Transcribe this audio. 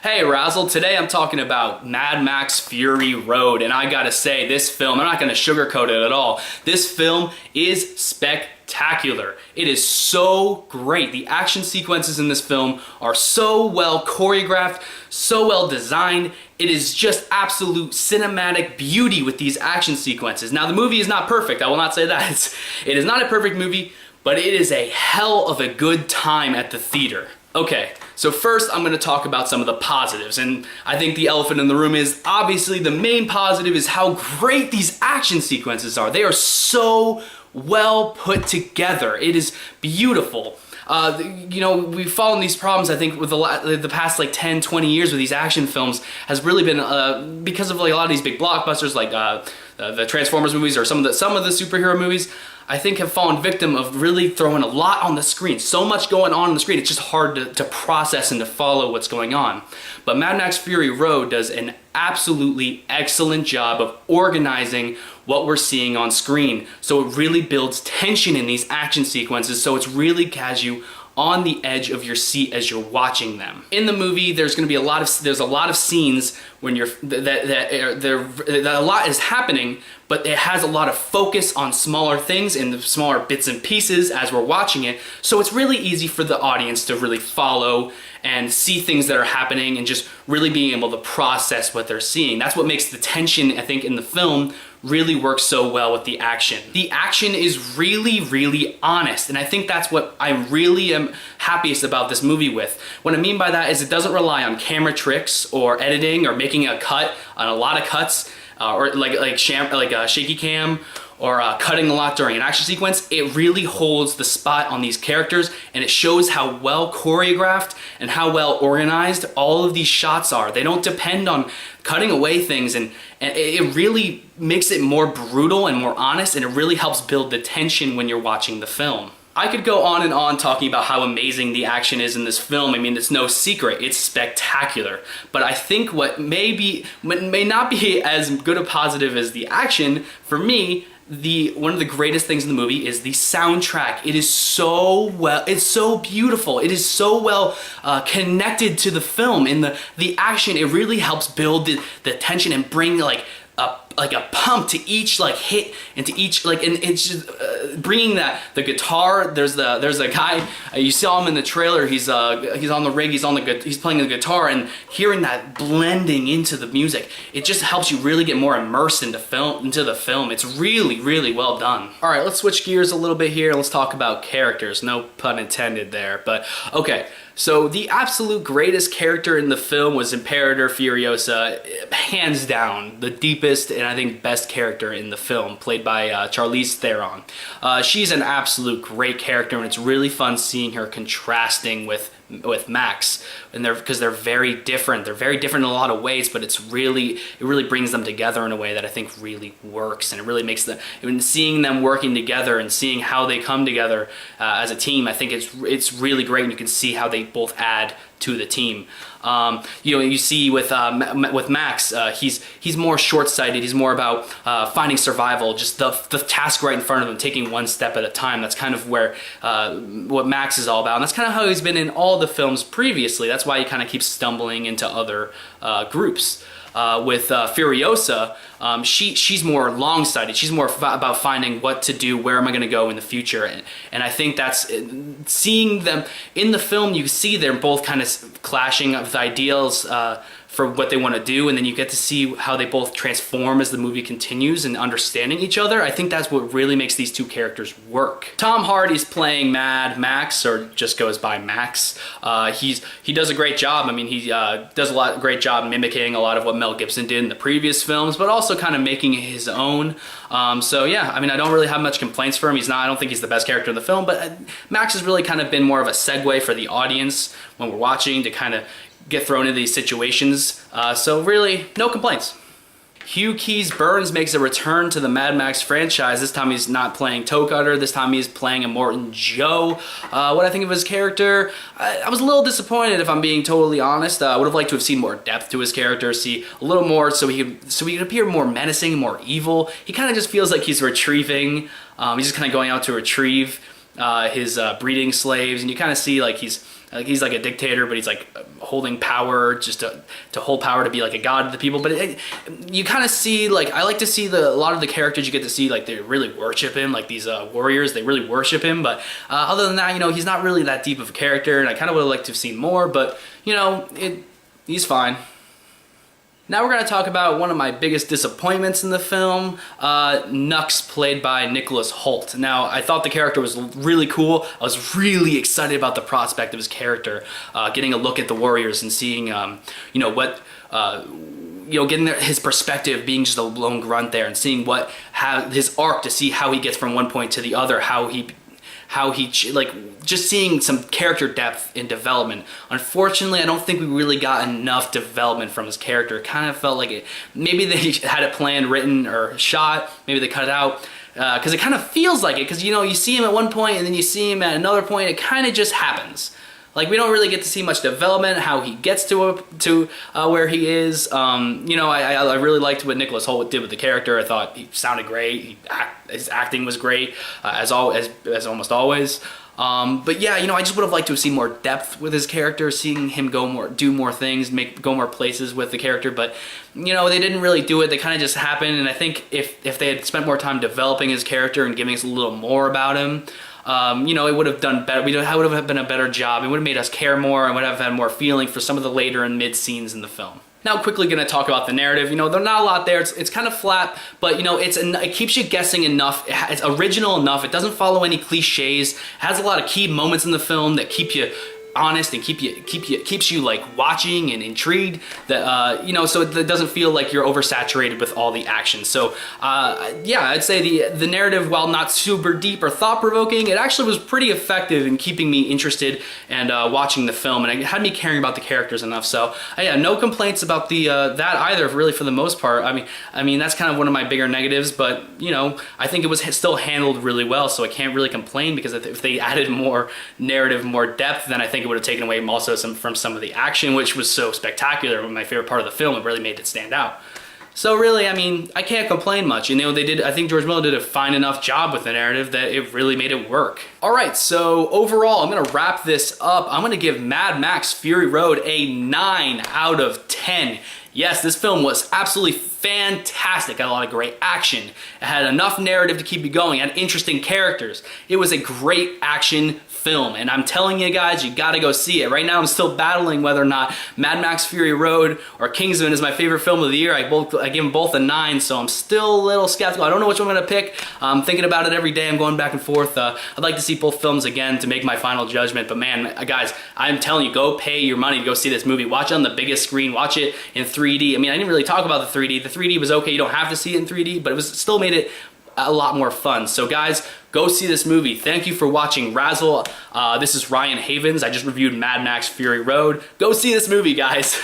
Hey Razzle, today I'm talking about Mad Max Fury Road, and I gotta say, this film, I'm not gonna sugarcoat it at all. This film is spectacular. It is so great. The action sequences in this film are so well choreographed, so well designed. It is just absolute cinematic beauty with these action sequences. Now, the movie is not perfect, I will not say that. It is not a perfect movie, but it is a hell of a good time at the theater. Okay, so first I'm going to talk about some of the positives, and I think the elephant in the room is obviously the main positive is how great these action sequences are. They are so well put together. It is beautiful. We've fallen these problems, I think, with the past like 10, 20 years with these action films has really been because of like a lot of these big blockbusters like the Transformers movies or some of the superhero movies. I think have fallen victim of really throwing a lot on the screen. So much going on the screen, it's just hard to process and to follow what's going on. But Mad Max Fury Road does an absolutely excellent job of organizing what we're seeing on screen. So it really builds tension in these action sequences, so it's really has you on the edge of your seat as you're watching them. In the movie, there's going to be a lot of scenes when you're that a lot is happening, but it has a lot of focus on smaller things and the smaller bits and pieces as we're watching it. So it's really easy for the audience to really follow and see things that are happening and just really being able to process what they're seeing. That's what makes the tension, I think, in the film really works so well with the action. The action is really, really honest, and I think that's what I really am happiest about this movie with. What I mean by that is it doesn't rely on camera tricks or editing or making a cut on a lot of cuts or like shaky cam or cutting a lot during an action sequence. It really holds the spot on these characters, and it shows how well choreographed and how well organized all of these shots are. They don't depend on cutting away things, and it really makes it more brutal and more honest, and it really helps build the tension when you're watching the film. I could go on and on talking about how amazing the action is in this film. I mean, it's no secret, it's spectacular. But I think what may not be as good a positive as the action, for me, one of the greatest things in the movie is the soundtrack. It is it's so beautiful. It is so well connected to the film. In the action, it really helps build the tension and bring like a pump to each like hit and to each like, and it's just bringing the guitar. There's a guy, you saw him in the trailer. He's on the rig. He's playing the guitar, and hearing that blending into the music, it just helps you really get more immersed into the film. It's really, really well done. All right, let's switch gears a little bit here. Let's talk about characters. No pun intended there, but okay. So the absolute greatest character in the film was Imperator Furiosa, hands down the deepest and I think best character in the film, played by Charlize Theron. She's an absolute great character, and it's really fun seeing her contrasting with Max, and because they're very different. They're very different in a lot of ways, but it really brings them together in a way that I think really works, and it really makes seeing them working together and seeing how they come together as a team. I think it's really great, and you can see how they both add to the team. You see with Max, he's more short-sighted. He's more about finding survival, just the task right in front of him, taking one step at a time. That's kind of where what Max is all about, and that's kind of how he's been in all the films previously. That's why he kind of keeps stumbling into other groups. With Furiosa, she's more long-sighted. She's more about finding what to do, where am I going to go in the future, and I think that's seeing them in the film. You see they're both kind of clashing with ideals for what they want to do, and then you get to see how they both transform as the movie continues and understanding each other. I think that's what really makes these two characters work. Tom Hardy's playing Mad Max, or just goes by Max. He does a great job. I mean, he does great job mimicking a lot of what Mel Gibson did in the previous films, but also kind of making it his own. So yeah, I mean, I don't really have much complaints for him. I don't think he's the best character in the film, but Max has really kind of been more of a segue for the audience when we're watching to kind of get thrown into these situations. So really, no complaints. Hugh Keys-Byrnes makes a return to the Mad Max franchise. This time he's not playing Toe Cutter. This time he's playing Immortan Joe. What I think of his character, I was a little disappointed, if I'm being totally honest. I would have liked to have seen more depth to his character, see a little more, so he could appear more menacing, more evil. He kind of just feels like he's retrieving. He's just kind of going out to retrieve his breeding slaves, and you kind of see like he's like a dictator, but he's like holding power just to hold power to be like a god to the people. But you kind of see, like, I like to see a lot of the characters you get to see, like, they really worship him, like these warriors, they really worship him. But other than that, you know, he's not really that deep of a character, and I kind of would have liked to have seen more, but, you know, he's fine. Now we're going to talk about one of my biggest disappointments in the film, Nux, played by Nicholas Hoult. Now, I thought the character was really cool. I was really excited about the prospect of his character, getting a look at the warriors and seeing, you know, what... you know, getting his perspective, being just a lone grunt there, and seeing his arc, to see how he gets from one point to the other, how he like, just seeing some character depth in development. Unfortunately, I don't think we really got enough development from his character. It kind of felt like maybe they had it planned, written, or shot. Maybe they cut it out. Because it kind of feels like it, because, you know, you see him at one point and then you see him at another point. It kind of just happens. Like, we don't really get to see much development, how he gets to where he is. You know, I really liked what Nicholas Hoult did with the character. I thought he sounded great. His acting was great, as almost always. But yeah, you know, I just would have liked to have seen more depth with his character, seeing him do more things, go more places with the character. But, you know, they didn't really do it. They kind of just happened. And I think if they had spent more time developing his character and giving us a little more about him, you know, it would have done better. It would have been a better job. It would have made us care more and would have had more feeling for some of the later and mid scenes in the film. Now, quickly going to talk about the narrative. You know, there's not a lot there. It's kind of flat, but, you know, it keeps you guessing enough. It's original enough. It doesn't follow any cliches. It has a lot of key moments in the film that keep you honest and keeps you like watching and intrigued, that you know, so it doesn't feel like you're oversaturated with all the action. So yeah, I'd say the narrative, while not super deep or thought-provoking, it actually was pretty effective in keeping me interested and watching the film, and it had me caring about the characters enough. So yeah, no complaints about that either, really, for the most part. I mean that's kind of one of my bigger negatives, but, you know, I think it was still handled really well, so I can't really complain, because if they added more narrative, more depth, then I think it would have taken away also from some of the action, which was so spectacular. My favorite part of the film, it really made it stand out. So really, I mean, I can't complain much. You know, I think George Miller did a fine enough job with the narrative that it really made it work. All right, so overall, I'm gonna wrap this up. I'm gonna give Mad Max Fury Road a 9 out of 10. Yes, this film was absolutely fantastic. It had a lot of great action. It had enough narrative to keep you going. It had interesting characters. It was a great action film, and I'm telling you guys, you gotta go see it. Right now I'm still battling whether or not Mad Max Fury Road or Kingsman is my favorite film of the year. I give them both a 9, so I'm still a little skeptical. I don't know which one I'm gonna pick. I'm thinking about it every day. I'm going back and forth. I'd like to see both films again to make my final judgment, but man, guys, I'm telling you, go pay your money to go see this movie. Watch it on the biggest screen. Watch it in 3D. I mean, I didn't really talk about the 3D. The 3D was okay. You don't have to see it in 3D, but it still made it a lot more fun. So guys, go see this movie. Thank you for watching Razzle. This is Ryan Havens. I just reviewed Mad Max Fury Road. Go see this movie, guys.